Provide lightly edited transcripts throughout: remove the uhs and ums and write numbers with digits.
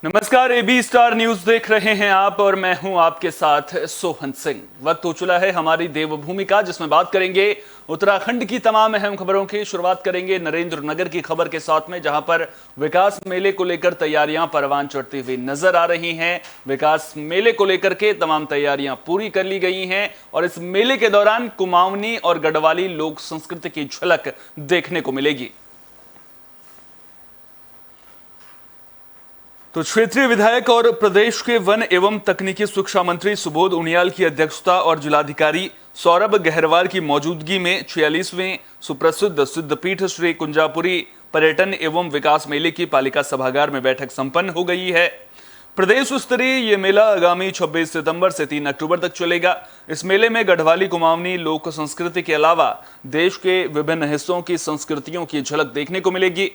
नमस्कार, AB star news देख रहे हैं आप और मैं हूं आपके साथ सोहन सिंह। वक्त हो चला है हमारी देवभूमि का, जिसमें बात करेंगे उत्तराखंड की तमाम अहम खबरों की। शुरुआत करेंगे नरेंद्र नगर की खबर के साथ में, जहां पर विकास मेले को लेकर तैयारियां परवान चढ़ती हुई नजर आ रही हैं। विकास मेले को लेकर के तमाम तैयारियां पूरी कर ली गई हैं और इस मेले के दौरान कुमाऊनी और गढ़वाली लोक संस्कृति की झलक देखने को मिलेगी। तो क्षेत्रीय विधायक और प्रदेश के वन एवं तकनीकी शिक्षा मंत्री सुबोध उनियाल की अध्यक्षता और जिलाधिकारी सौरभ गहरवार की मौजूदगी में 46वें सुप्रसिद्ध सिद्धपीठ श्री कुंजापुरी पर्यटन एवं विकास मेले की पालिका सभागार में बैठक संपन्न हो गई है। प्रदेश स्तरीय ये मेला आगामी 26 सितंबर से 3 अक्टूबर तक चलेगा। इस मेले में गढ़वाली कुमाऊनी लोक संस्कृति के अलावा देश के विभिन्न हिस्सों की संस्कृतियों की झलक देखने को मिलेगी।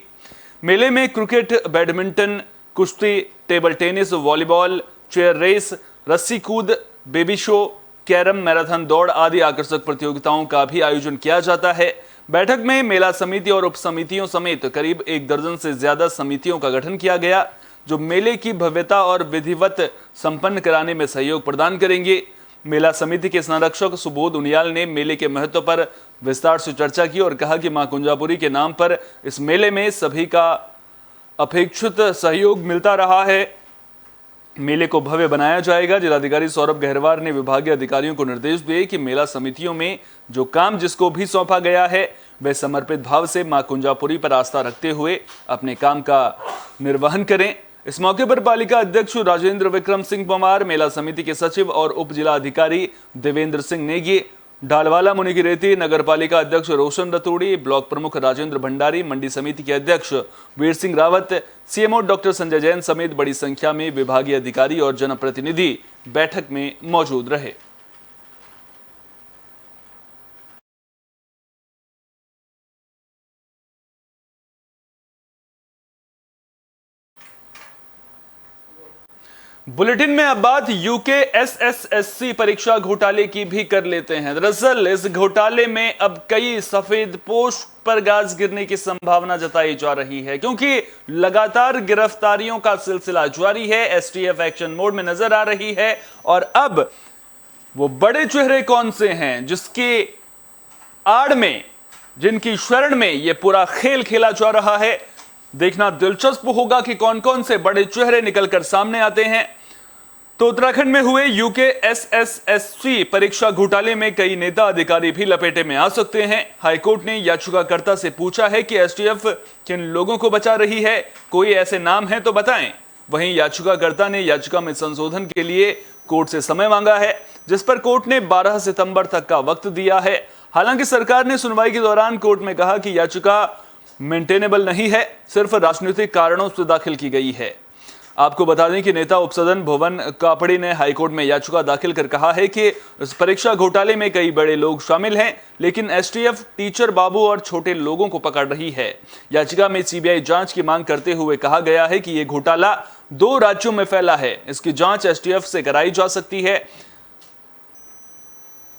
मेले में क्रिकेट, बैडमिंटन, कुश्ती, table tennis, volleyball, chair race, रस्सी कूद, बेबी शो, कैरम, मैराथन दौड़ आदि आकर्षक प्रतियोगिताओं का भी आयोजन किया जाता है। बैठक में मेला समिति और उप समितियों समेत करीब 1 दर्जन से ज्यादा समितियों का गठन किया गया, जो मेले की भव्यता और विधिवत संपन्न कराने में सहयोग प्रदान करेंगे। मेला समिति के संरक्षक सुबोध उनियाल ने मेले के महत्व पर विस्तार से चर्चा की और कहा कि मां कुंजापुरी के नाम पर इस मेले में सभी का अपेक्षित सहयोग मिलता रहा है। मेले को भव्य बनाया जाएगा। जिलाधिकारी सौरभ गहरवार ने विभागीय अधिकारियों को निर्देश दिए कि मेला समितियों में जो काम जिसको भी सौंपा गया है, वे समर्पित भाव से मां कुंजापुरी पर आस्था रखते हुए अपने काम का निर्वहन करें। इस मौके पर पालिका अध्यक्ष राजेंद्र विक्रम सिंह परमार, मेला समिति के सचिव और उप जिला अधिकारी देवेंद्र सिंह नेगी, डालवाला मुनिकीरेती, नगर पालिका अध्यक्ष रोशन रतूड़ी, ब्लॉक प्रमुख राजेंद्र भंडारी, मंडी समिति के अध्यक्ष वीर सिंह रावत, सीएमओ डॉक्टर संजय जैन समेत बड़ी संख्या में विभागीय अधिकारी और जनप्रतिनिधि बैठक में मौजूद रहे। बुलेटिन में अब बात यूके एसएसएससी परीक्षा घोटाले की भी कर लेते हैं। दरअसल इस घोटाले में अब कई सफेदपोश पर गाज गिरने की संभावना जताई जा रही है, क्योंकि लगातार गिरफ्तारियों का सिलसिला जारी है। एसटीएफ एक्शन मोड में नजर आ रही है और अब वो बड़े चेहरे कौन से हैं जिसके आड़ में, जिनकी शरण में ये पूरा खेल खेला जा रहा है, देखना दिलचस्प होगा कि कौन कौन से बड़े चेहरे निकलकर सामने आते हैं। तो उत्तराखंड में हुए यूके एसएसएससी परीक्षा घोटाले में कई नेता अधिकारी भी लपेटे में आ सकते हैं। हाईकोर्ट ने याचिकाकर्ता से पूछा है कि एसटीएफ किन लोगों को बचा रही है, कोई ऐसे नाम है तो बताएं। वहीं याचिकाकर्ता ने याचिका में संशोधन के लिए कोर्ट से समय मांगा है, जिस पर कोर्ट ने 12 सितंबर तक का वक्त दिया है। हालांकि सरकार ने सुनवाई के दौरान कोर्ट में कहा कि याचिका मेंटेनेबल नहीं है, सिर्फ राजनीतिक कारणों से दाखिल की गई है। आपको बता दें कि नेता उपसदन भुवन कापड़ी ने हाईकोर्ट में याचिका दाखिल कर कहा है कि इस परीक्षा घोटाले में कई बड़े लोग शामिल हैं, लेकिन एसटीएफ टीचर बाबू और छोटे लोगों को पकड़ रही है। याचिका में सीबीआई जांच की मांग करते हुए कहा गया है कि यह घोटाला 2 राज्यों में फैला है, इसकी जांच एसटीएफ से कराई जा सकती है।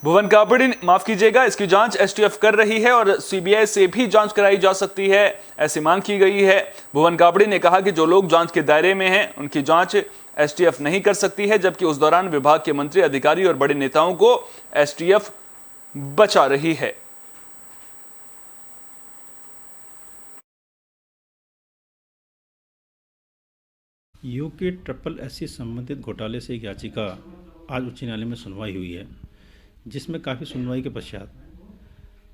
भुवन कापड़ी, माफ कीजिएगा, इसकी जांच एसटीएफ कर रही है और सीबीआई से भी जांच कराई जा सकती है, ऐसी मांग की गई है। भुवन कापड़ी ने कहा कि जो लोग जांच के दायरे में हैं, उनकी जांच एसटीएफ नहीं कर सकती है, जबकि उस दौरान विभाग के मंत्री, अधिकारी और बड़े नेताओं को एसटीएफ बचा रही है। यूके SSSC संबंधित घोटाले से एक याचिका आज उच्च न्यायालय में सुनवाई हुई है, जिसमें काफ़ी सुनवाई के पश्चात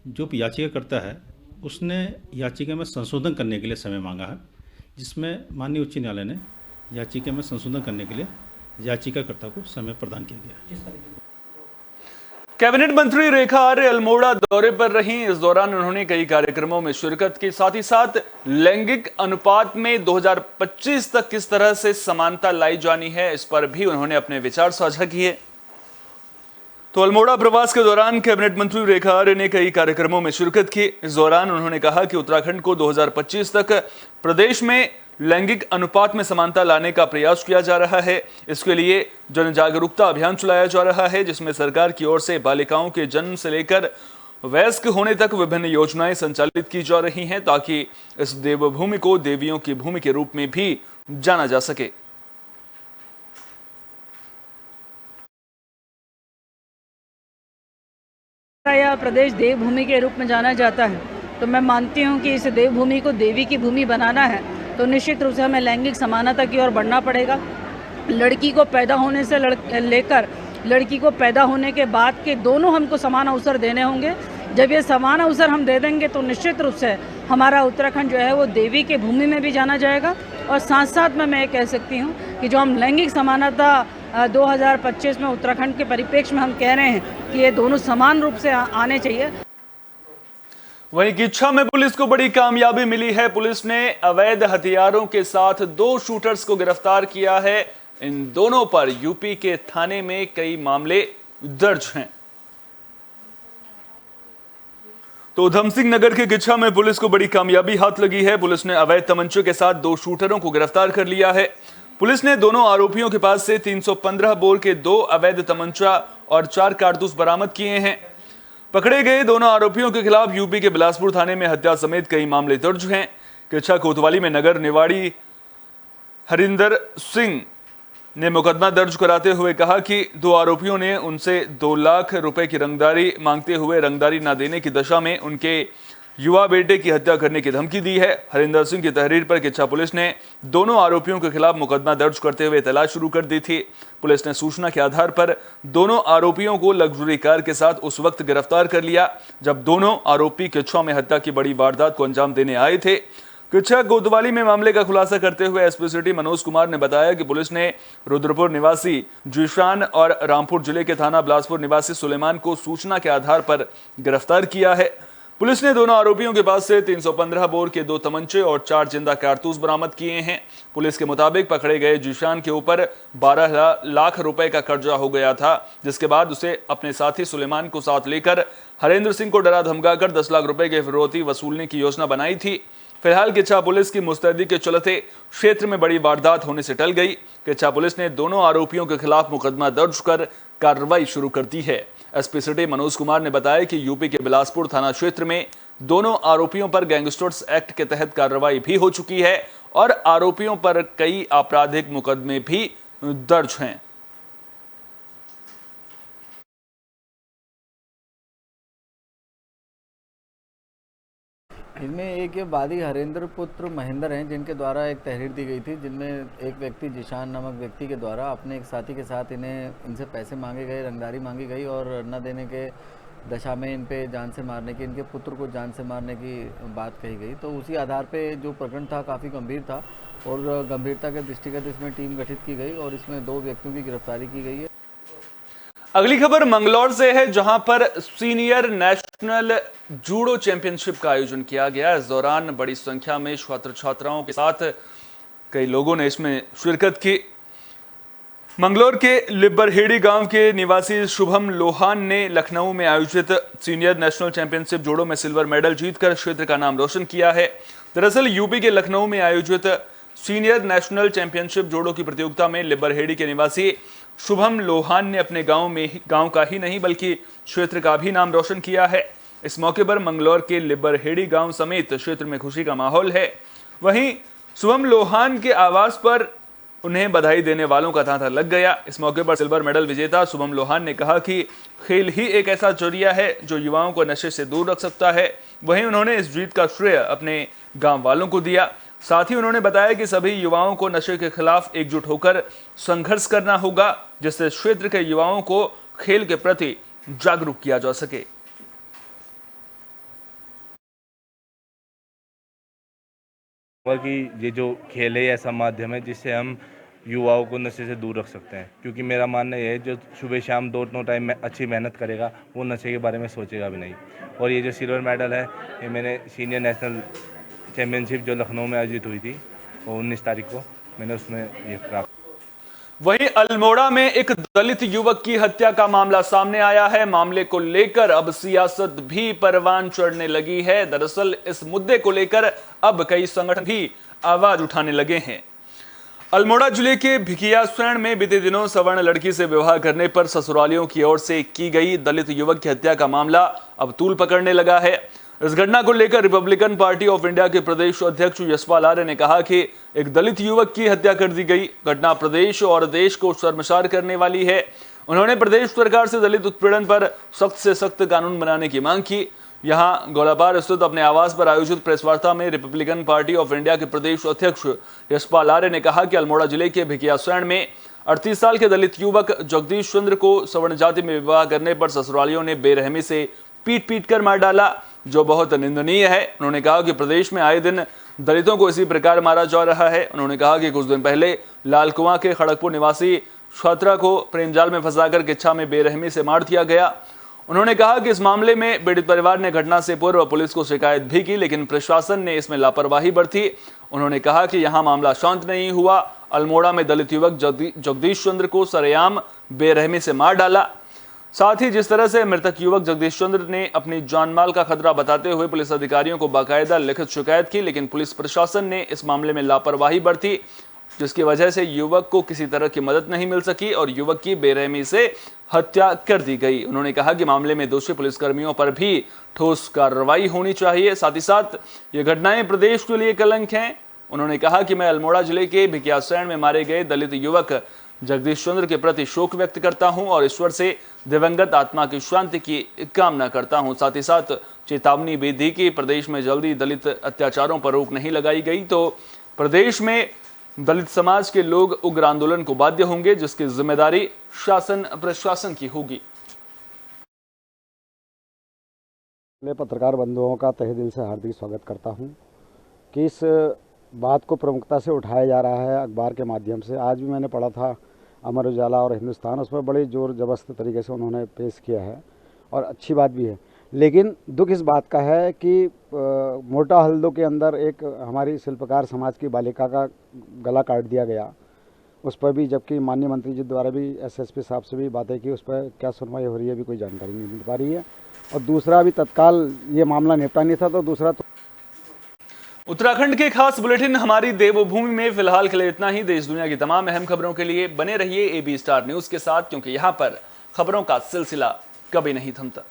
जो याचिका करता है उसने याचिका में संशोधन करने के लिए समय मांगा है, जिसमें माननीय उच्च न्यायालय ने याचिका में संशोधन करने के लिए याचिकाकर्ता को समय प्रदान किया गया। कैबिनेट मंत्री रेखा आर्य अल्मोड़ा दौरे पर रहीं। इस दौरान उन्होंने कई कार्यक्रमों में शिरकत की, साथ ही साथ लैंगिक अनुपात में 2025 तक किस तरह से समानता लाई जानी है, इस पर भी उन्होंने अपने विचार साझा किए। तो अल्मोड़ा प्रवास के दौरान कैबिनेट मंत्री रेखा आर्य ने कई कार्यक्रमों में शिरकत की। इस दौरान उन्होंने कहा कि उत्तराखंड को 2025 तक प्रदेश में लैंगिक अनुपात में समानता लाने का प्रयास किया जा रहा है। इसके लिए जन जागरूकता अभियान चलाया जा रहा है, जिसमें सरकार की ओर से बालिकाओं के जन्म से लेकर वयस्क होने तक विभिन्न योजनाएं संचालित की जा रही हैं, ताकि इस देवभूमि को देवियों की भूमि के रूप में भी जाना जा सके। यह प्रदेश देवभूमि के रूप में जाना जाता है, तो मैं मानती हूँ कि इस देवभूमि को देवी की भूमि बनाना है तो निश्चित रूप से हमें लैंगिक समानता की ओर बढ़ना पड़ेगा। लड़की को पैदा होने से लेकर लड़की को पैदा होने के बाद के दोनों हमको समान अवसर देने होंगे। जब ये समान अवसर हम दे देंगे तो निश्चित रूप से हमारा उत्तराखंड जो है वो देवी की भूमि में भी जाना जाएगा। और साथ साथ में मैं ये कह सकती हूँ कि जो हम लैंगिक समानता 2025 में उत्तराखंड के परिप्रेक्ष्य में हम कह रहे हैं कि ये दोनों समान रूप से आने चाहिए। वहीं किच्छा में पुलिस को बड़ी कामयाबी मिली है। पुलिस ने अवैध हथियारों के साथ 2 शूटर्स को गिरफ्तार किया है। इन दोनों पर यूपी के थाने में कई मामले दर्ज हैं। तो उधम सिंह नगर के किच्छा में पुलिस को बड़ी कामयाबी हाथ लगी है। पुलिस ने अवैध तमंचे के साथ 2 शूटरों को गिरफ्तार कर लिया है। पुलिस ने दोनों आरोपियों के पास से 315 बोर के 2 अवैध तमंचा और 4 कारतूस बरामद किए हैं। पकड़े गए दोनों आरोपियों के खिलाफ यूपी के बिलासपुर थाने में हत्या समेत कई मामले दर्ज हैं। किच्छा कोतवाली में नगर निवाड़ी हरिंदर सिंह ने मुकदमा दर्ज कराते हुए कहा कि 2 आरोपियों ने उनसे 2 लाख रुपए की रंगदारी मांगते हुए रंगदारी न देने की दशा में उनके युवा बेटे की हत्या करने की धमकी दी है। हरिंदर सिंह की तहरीर पर किच्छा पुलिस ने दोनों आरोपियों के खिलाफ मुकदमा दर्ज करते हुए तलाश शुरू कर दी थी। पुलिस ने सूचना के आधार पर दोनों आरोपियों को लग्जरी कार के साथ उस वक्त गिरफ्तार कर लिया जब दोनों आरोपी किच्छा में हत्या की बड़ी वारदात को अंजाम देने आए थे। किच्छा कोतवाली में मामले का खुलासा करते हुए एसपी सिटी मनोज कुमार ने बताया कि पुलिस ने रुद्रपुर निवासी जीशान और रामपुर जिले के थाना बिलासपुर निवासी सुलेमान को सूचना के आधार पर गिरफ्तार किया है। पुलिस ने दोनों आरोपियों के पास से 315 बोर के 2 तमंचे और 4 जिंदा कारतूस बरामद किए हैं। पुलिस के मुताबिक पकड़े गए जीशान के ऊपर 12 लाख रुपए का कर्जा हो गया था, जिसके बाद उसे अपने साथी सुलेमान को साथ लेकर हरेंद्र सिंह को डरा धमकाकर 10 लाख रुपए की फिरौती वसूलने की योजना बनाई थी। फिलहाल किच्छा पुलिस की मुस्तैदी के चलते क्षेत्र में बड़ी वारदात होने से टल गई। किच्छा पुलिस ने दोनों आरोपियों के खिलाफ मुकदमा दर्ज कर कार्रवाई शुरू कर दी है। एसपी सिटी मनोज कुमार ने बताया कि यूपी के बिलासपुर थाना क्षेत्र में दोनों आरोपियों पर गैंगस्टर्स एक्ट के तहत कार्रवाई भी हो चुकी है और आरोपियों पर कई आपराधिक मुकदमे भी दर्ज हैं। इनमें एक ये वादी हरेंद्र पुत्र महेंद्र हैं जिनके द्वारा एक तहरीर दी गई थी, जिनमें एक व्यक्ति जिशान नामक व्यक्ति के द्वारा अपने एक साथी के साथ इनसे पैसे मांगे गए, रंगदारी मांगी गई और न देने के दशा में इन पे जान से मारने की, इनके पुत्र को जान से मारने की बात कही गई। तो उसी आधार पे जो प्रकरण था काफ़ी गंभीर था और गंभीरता के दृष्टिगत इसमें टीम गठित की गई और इसमें 2 व्यक्तियों की गिरफ्तारी की गई है। अगली खबर मंगलौर से है, जहां पर सीनियर नेशनल जूडो चैंपियनशिप का आयोजन किया गया। इस दौरान बड़ी संख्या में छात्र छात्राओं के साथ कई लोगों ने इसमें शिरकत की। मंगलौर के लिब्बरहेड़ी गांव के निवासी शुभम लोहान ने लखनऊ में आयोजित सीनियर नेशनल चैंपियनशिप जूडो में सिल्वर मेडल जीतकर क्षेत्र का नाम रोशन किया है। दरअसल यूपी के लखनऊ में आयोजित सीनियर नेशनल चैंपियनशिप जूडो की प्रतियोगिता में लिब्बरहेड़ी के निवासी शुभम लोहान ने अपने गांव का ही नहीं बल्कि क्षेत्र का भी नाम रोशन किया है। इस मौके पर मंगलौर के लिब्बरहेड़ी गांव समेत क्षेत्र में खुशी का माहौल है। वहीं शुभम लोहान के आवास पर उन्हें बधाई देने वालों का तांता लग गया। इस मौके पर सिल्वर मेडल विजेता शुभम लोहान ने कहा कि खेल ही एक ऐसा जरिया है जो युवाओं को नशे से दूर रख सकता है। वहीं उन्होंने इस जीत का श्रेय अपने गांव वालों को दिया। साथ ही उन्होंने बताया कि सभी युवाओं को नशे के खिलाफ एकजुट होकर संघर्ष करना होगा, जिससे क्षेत्र के युवाओं को खेल के प्रति जागरूक किया जा सके। कि ये जो खेल है ऐसा माध्यम है जिससे हम युवाओं को नशे से दूर रख सकते हैं, क्योंकि मेरा मानना यह है जो सुबह शाम दोनों टाइम में अच्छी मेहनत करेगा वो नशे के बारे में सोचेगा भी नहीं। और ये जो सिल्वर मेडल है ये मैंने सीनियर नेशनल चैंपियनशिप जो लखनऊ में आयोजित हुई थी और 19 तारीख को मैंने उसमें ये प्राप्त। वहीं अल्मोड़ा में एक दलित युवक की हत्या का मामला सामने आया है। मामले को लेकर अब सियासत भी परवान चढ़ने लगी है। दरअसल इस मुद्दे को लेकर अब कई संगठन भी आवाज उठाने लगे हैं। अल्मोड़ा जिले के भिकियासैण में बीते दिनों सवर्ण लड़की से विवाह करने पर ससुरालियों की ओर से की गई दलित युवक की हत्या का मामला अब तूल पकड़ने लगा है। इस घटना को लेकर रिपब्लिकन पार्टी ऑफ इंडिया के प्रदेश अध्यक्ष यशपाल आर्य ने कहा कि एक दलित युवक की हत्या कर दी गई। घटना प्रदेश और देश को शर्मसार करने वाली है। उन्होंने प्रदेश सरकार से दलित उत्पीड़न पर सख्त से सख्त कानून बनाने की मांग की। यहां गोलापार स्थित अपने आवास पर आयोजित प्रेस वार्ता में रिपब्लिकन पार्टी ऑफ इंडिया के प्रदेश अध्यक्ष यशपाल आर्य ने कहा कि अल्मोड़ा जिले के भिकियासैंण में 38 साल के दलित युवक जगदीश चंद्र को सवर्ण जाति में विवाह करने पर ससुरालियों ने बेरहमी से पीट कर मार डाला, जो बहुत निंदनीय है। उन्होंने कहा कि प्रदेश में आए दिन दलितों को इसी प्रकार मारा जा रहा है। उन्होंने कहा कि कुछ दिन पहले लालकुआं के खड़गपुर निवासी छात्रा को प्रेमजाल में फंसाकर किच्छा में बेरहमी से मार दिया गया। उन्होंने कहा कि इस मामले में पीड़ित परिवार ने घटना से पूर्व पुलिस को शिकायत भी की, लेकिन प्रशासन ने इसमें लापरवाही बरती। उन्होंने कहा कि यहां मामला शांत नहीं हुआ। अल्मोड़ा में दलित युवक जगदीश चंद्र को सरेआम बेरहमी से मार डाला। साथ ही जिस तरह से मृतक युवक जगदीश चंद्र ने अपनी जानमाल का खतरा बताते हुए पुलिस अधिकारियों को बाकायदा लिखित शिकायत की, लेकिन पुलिस प्रशासन ने इस मामले में लापरवाही बरती, जिसकी वजह से युवक को किसी तरह की मदद नहीं मिल सकी और युवक की बेरहमी से हत्या कर दी गई। उन्होंने कहा कि मामले में दोषी पुलिसकर्मियों पर भी ठोस कार्रवाई होनी चाहिए। साथ ही साथ ये घटनाएं प्रदेश के लिए कलंक हैं। उन्होंने कहा कि मैं अल्मोड़ा जिले के भिकियासैंण में मारे गए दलित युवक जगदीश चंद्र के प्रति शोक व्यक्त करता हूं और ईश्वर से दिवंगत आत्मा की शांति की कामना करता हूं। साथ ही साथ चेतावनी भी दी कि प्रदेश में जल्दी दलित अत्याचारों पर रोक नहीं लगाई गई तो प्रदेश में दलित समाज के लोग उग्र आंदोलन को बाध्य होंगे, जिसकी जिम्मेदारी शासन प्रशासन की होगी। मैं पत्रकार बंधुओं का तहे दिल से हार्दिक स्वागत करता हूं कि इस बात को प्रमुखता से उठाया जा रहा है अखबार के माध्यम से। आज भी मैंने पढ़ा था अमर उजाला और हिंदुस्तान, उसमें बड़े ज़ोर ज़बरदस्त तरीके से उन्होंने पेश किया है और अच्छी बात भी है। लेकिन दुख इस बात का है कि मोटा हल्दो के अंदर एक हमारी शिल्पकार समाज की बालिका का गला काट दिया गया, उस पर भी, जबकि माननीय मंत्री जी द्वारा भी एसएसपी साहब से भी बातें की, उस पर क्या सुनवाई हो रही है अभी कोई जानकारी नहीं मिल पा रही है। और दूसरा, अभी तत्काल ये मामला निपटा नहीं था, तो दूसरा तो उत्तराखंड के खास बुलेटिन हमारी देवभूमि में फिलहाल के लिए इतना ही। देश दुनिया की तमाम अहम खबरों के लिए बने रहिए AB स्टार न्यूज के साथ, क्योंकि यहां पर खबरों का सिलसिला कभी नहीं थमता।